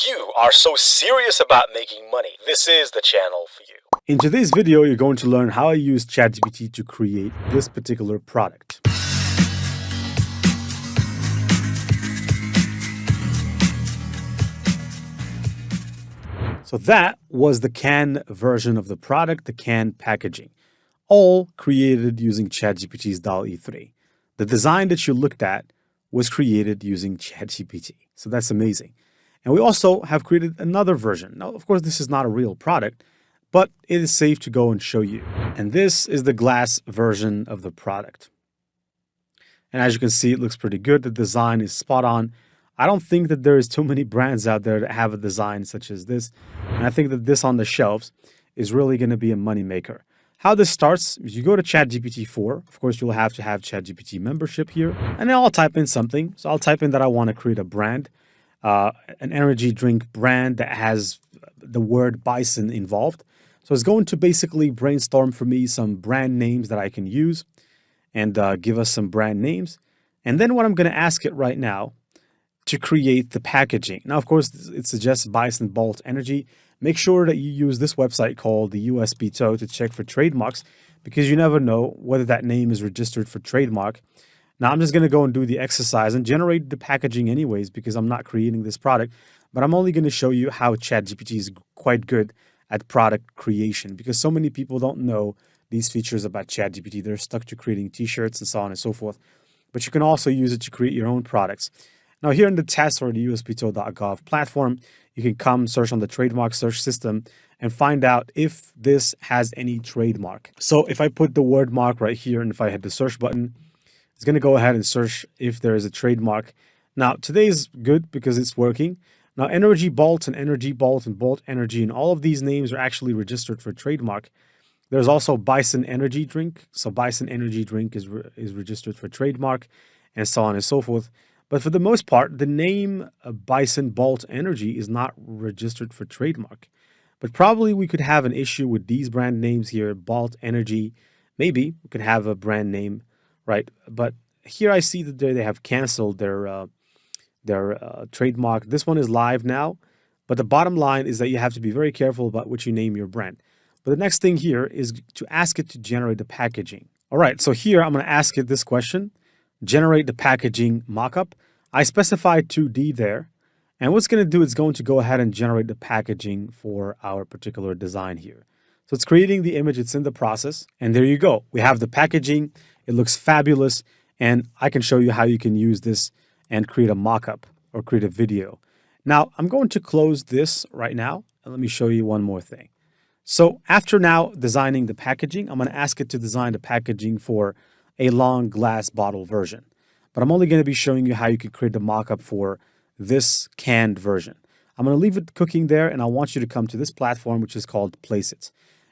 If you are so serious about making money, this is the channel for you. In today's video, you're going to learn how I use ChatGPT to create this particular product. So that was the canned version of the product, the canned packaging, all created using ChatGPT's DALL-E 3. The design that you looked at was created using ChatGPT. So that's amazing. And we also have created another version. Now, of course, this is not a real product, but it is safe to go and show you. And this is the glass version of the product. And as you can see, it looks pretty good. The design is spot on. I don't think that there is too many brands out there that have a design such as this. And I think that this on the shelves is really going to be a moneymaker. How this starts is you go to ChatGPT 4. Of course, you'll have to have ChatGPT membership here. And then I'll type in something. So I'll type in that I want to create a brand, an energy drink brand that has the word bison involved. So it's going to basically brainstorm for me some brand names that I can use and give us some brand names. And then what I'm going to ask it right now to create the packaging. Now, of course, it suggests Bison Bolt Energy. Make sure that you use this website called the USPTO to check for trademarks, because you never know whether that name is registered for trademark. Now, I'm just going to go and do the exercise and generate the packaging anyways, because I'm not creating this product, but I'm only going to show you how ChatGPT is quite good at product creation, because so many people don't know these features about ChatGPT. They're stuck to creating t-shirts and so on and so forth. But you can also use it to create your own products. Now, here in the test or the uspto.gov platform, you can come search on the trademark search system and find out if this has any trademark. So if I put the word mark right here and if I hit the search button, it's going to go ahead and search if there is a trademark. Now, today is good because it's working. Now, Energy Bolt and Bolt Energy and all of these names are actually registered for trademark. There's also Bison Energy Drink. So Bison Energy Drink is registered for trademark and so on and so forth. But for the most part, the name Bison Bolt Energy is not registered for trademark. But probably we could have an issue with these brand names here, Bolt Energy. Maybe we could have a brand name, right? But here I see that they have canceled their trademark. This one is live now. But the bottom line is that you have to be very careful about what you name your brand. But the next thing here is to ask it to generate the packaging. All right, so here I'm going to ask it this question. Generate the packaging mockup. I specified 2D there. And what's going to do is going to go ahead and generate the packaging for our particular design here. So it's creating the image. It's in the process. And there you go. We have the packaging. It looks fabulous. And I can show you how you can use this and create a mockup or create a video. Now, I'm going to close this right now. And let me show you one more thing. So after now designing the packaging, I'm going to ask it to design the packaging for a long glass bottle version. But I'm only going to be showing you how you can create the mockup for this canned version. I'm going to leave it cooking there, and I want you to come to this platform, which is called Placeit.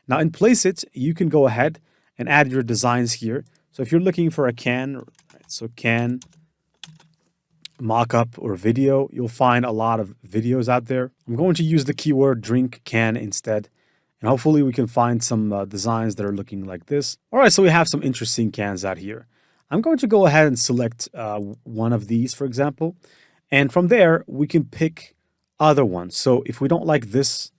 Now in Placeit, you can go ahead and add your designs here. So if you're looking for a can, so can, mockup, or video, you'll find a lot of videos out there. I'm going to use the keyword drink can instead. And hopefully we can find some designs that are looking like this. All right, so we have some interesting cans out here. I'm going to go ahead and select one of these, for example. And from there, we can pick other ones. So if we don't like this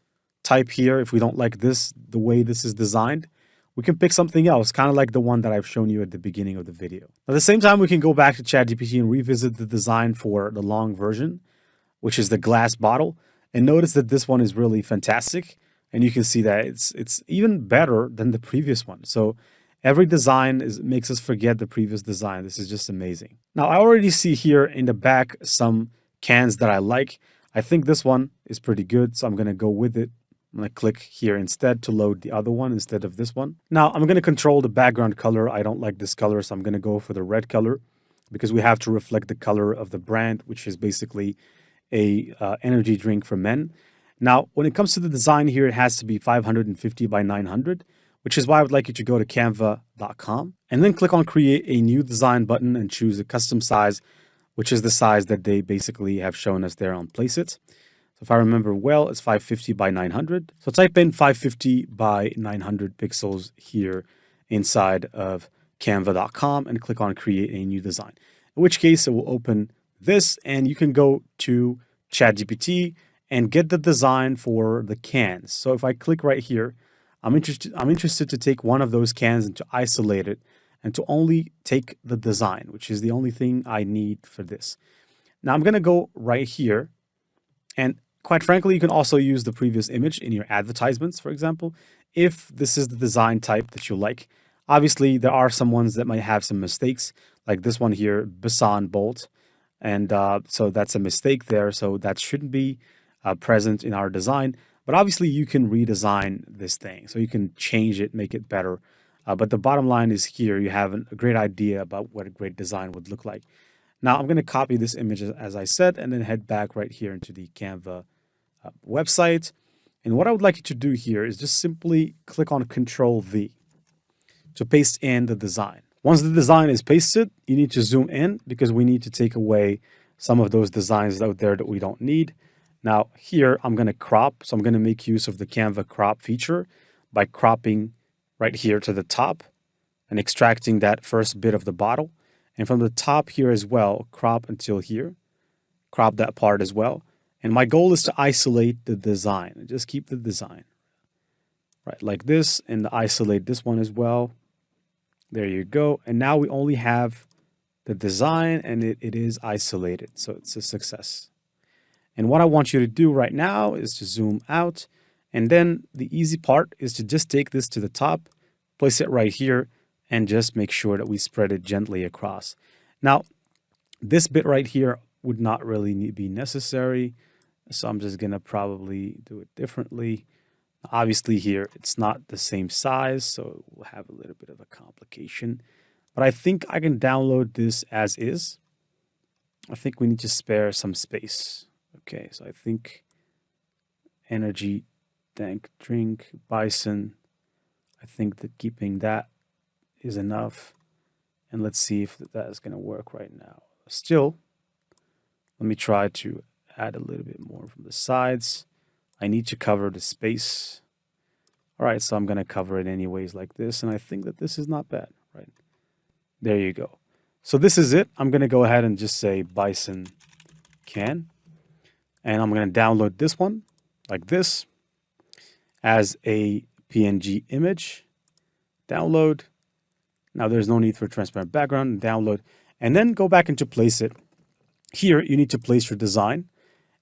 type here, if we don't like this, the way this is designed, we can pick something else, kind of like the one that I've shown you at the beginning of the video. At the same time, we can go back to ChatGPT and revisit the design for the long version, which is the glass bottle. And notice that this one is really fantastic. And you can see that it's even better than the previous one. So every design makes us forget the previous design. This is just amazing. Now, I already see here in the back some cans that I like. I think this one is pretty good, so I'm going to go with it. I'm going to click here instead to load the other one instead of this one. Now, I'm going to control the background color. I don't like this color, so I'm going to go for the red color because we have to reflect the color of the brand, which is basically a energy drink for men. Now, when it comes to the design here, it has to be 550 by 900, which is why I would like you to go to canva.com and then click on create a new design button and choose a custom size, which is the size that they basically have shown us there on Placeit. So if I remember well, it's 550 by 900. So type in 550 by 900 pixels here inside of canva.com and click on create a new design, in which case it will open this and you can go to ChatGPT and get the design for the cans. So if I click right here, I'm interested to take one of those cans and to isolate it and to only take the design, which is the only thing I need for this. Now I'm going to go right here, and quite frankly, you can also use the previous image in your advertisements, for example, if this is the design type that you like. Obviously, there are some ones that might have some mistakes, like this one here, Bassan Bolt. And so that's a mistake there. So that shouldn't be present in our design. But obviously, you can redesign this thing. So you can change it, make it better. But the bottom line is here, you have a great idea about what a great design would look like. Now, I'm going to copy this image, as I said, and then head back right here into the Canva website. And what I would like you to do here is just simply click on Control V to paste in the design. Once the design is pasted, you need to zoom in because we need to take away some of those designs out there that we don't need. Now here, I'm going to crop. So I'm going to make use of the Canva crop feature by cropping right here to the top and extracting that first bit of the bottle. And from the top here as well, crop until here, crop that part as well. And my goal is to isolate the design. Just keep the design, right, like this, and isolate this one as well. There you go. And now we only have the design, and it is isolated. So it's a success. And what I want you to do right now is to zoom out. And then the easy part is to just take this to the top, place it right here, and just make sure that we spread it gently across. Now, this bit right here would not really be necessary. So I'm just going to probably do it differently. Obviously here, it's not the same size, so we'll have a little bit of a complication. But I think I can download this as is. I think we need to spare some space. Okay, so I think energy, tank, drink, bison. I think that keeping that is enough. And let's see if that is going to work right now. Still, let me try to add a little bit more from the sides. I need to cover the space. All right, so I'm going to cover it anyways like this. And I think that this is not bad, right? There you go. So this is it. I'm going to go ahead and just say bison can. And I'm going to download this one like this as a PNG image. Download. Now there's no need for transparent background. Download. And then go back into place it. Here, you need to place your design.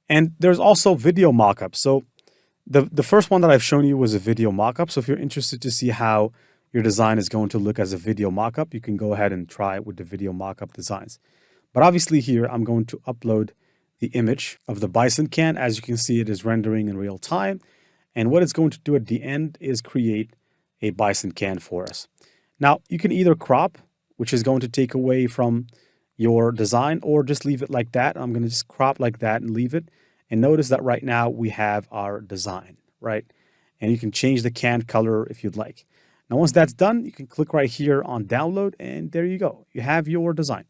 And there's also video mockup. So the first one that I've shown you was a video mockup. So if you're interested to see how your design is going to look as a video mockup, you can go ahead and try it with the video mockup designs. But obviously here, I'm going to upload the image of the bison can. As you can see, it is rendering in real time. And what it's going to do at the end is create a bison can for us. Now, you can either crop, which is going to take away from your design, or just leave it like that. I'm going to just crop like that and leave it. And notice that right now we have our design, right? And you can change the can color if you'd like. Now, once that's done, you can click right here on download, and there you go. You have your design.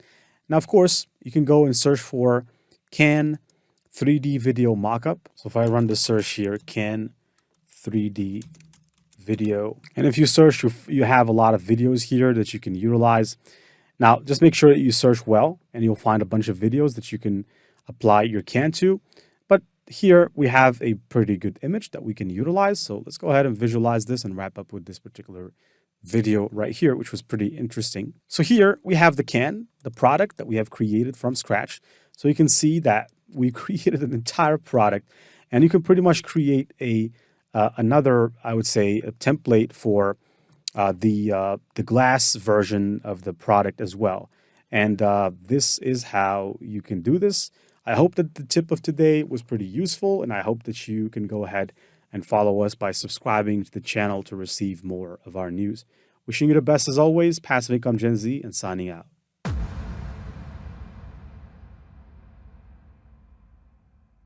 Now, of course, you can go and search for can 3D video mockup. So if I run the search here, can 3D video. And if you search, you have a lot of videos here that you can utilize. Now, just make sure that you search well, and you'll find a bunch of videos that you can apply your can to. But here we have a pretty good image that we can utilize. So let's go ahead and visualize this and wrap up with this particular video right here, which was pretty interesting. So here we have the can, the product that we have created from scratch. So you can see that we created an entire product, and you can pretty much create another, I would say, a template for the glass version of the product as well. And this is how you can do this. I hope that the tip of today was pretty useful, and I hope that you can go ahead and follow us by subscribing to the channel to receive more of our news. Wishing you the best as always, Passive Income Gen Z, and signing out.